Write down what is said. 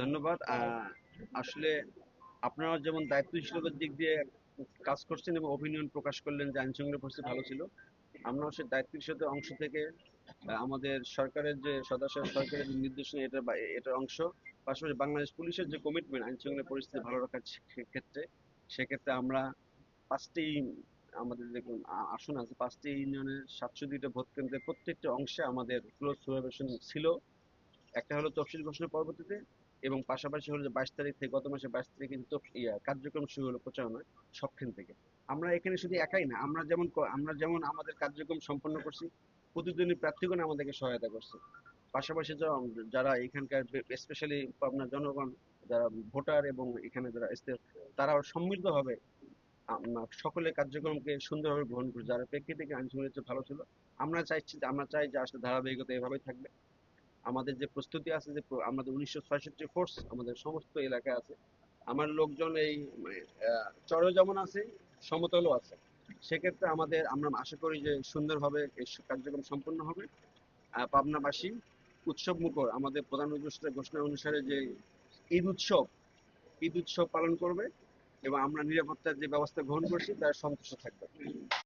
ধন্যবাদ। আসলে আপনারা যেমন দায়িত্বশীলতার দিক দিয়ে কাজ করছেন এবং অভিনয় প্রকাশ করলেন যে আইনশৃঙ্খলা পরিস্থিতি ভালো ছিল, আমরাও সেই দায়িত্বশীলতার অংশ থেকে আমাদের সরকারের যে সদস্য সরকারের যে নির্দেশনা এটার অংশ, পাশাপাশি বাংলাদেশ পুলিশের যে কমিটমেন্ট আইনশৃঙ্খলা পরিস্থিতি ভালো রাখার ক্ষেত্রে, সেক্ষেত্রে আমরা পাঁচটি আমাদের দেখুন আসন আছে, পাঁচটি ইউনিয়নের 702টা ভোট কেন্দ্রের প্রত্যেকটা অংশে আমাদের ক্লোজ সুপারভিশন ছিল। একটা হলো তফসিল ঘোষণার পরবর্তীতে, এবং পাশাপাশি হলো যে 22 তারিখ থেকে, গত মাসে 22 তারিখে কিন্তু কার্যক্রম শুরু হলো প্রচারণা সবখান থেকে। আমরা এখানে শুধু একাই না, আমরা যেমন আমাদের কার্যক্রম সম্পন্ন করছি, প্রতিদ্বন্দ্বী প্রার্থীগণ আমাদেরকে সহায়তা করছে। পাশাপাশি যারা এখানকার স্পেশালি আপনার জনগণ, যারা ভোটার এবং এখানে যারা তারাও সমৃদ্ধভাবে আমরা সকলের কার্যক্রমকে সুন্দরভাবে গ্রহণ করি, যার প্রেক্ষিতে আইন শৃঙ্খলা ভালো ছিল। আমরা চাই যে আসলে ধারাবাহিকতা এভাবেই থাকবে। আমাদের যে প্রস্তুতি আছে, যে আমাদের 1966 ফোর্স আমাদের সমস্ত এলাকায় আছে। আমার লোকজন এই চরেও যেমন আছে, সমতলও আছে। সেক্ষেত্রে আমরা আশা করি যে সুন্দরভাবে এই কার্যক্রম সম্পন্ন হবে। পাবনাবাসী উৎসব মুখর আমাদের প্রধান ঘোষণা অনুসারে যে ঈদ উৎসব ঈদ উৎসব পালন করবে, এবং আমরা নিরাপত্তার যে ব্যবস্থা গ্রহণ করছি তার সন্তুষ্ট থাকবে।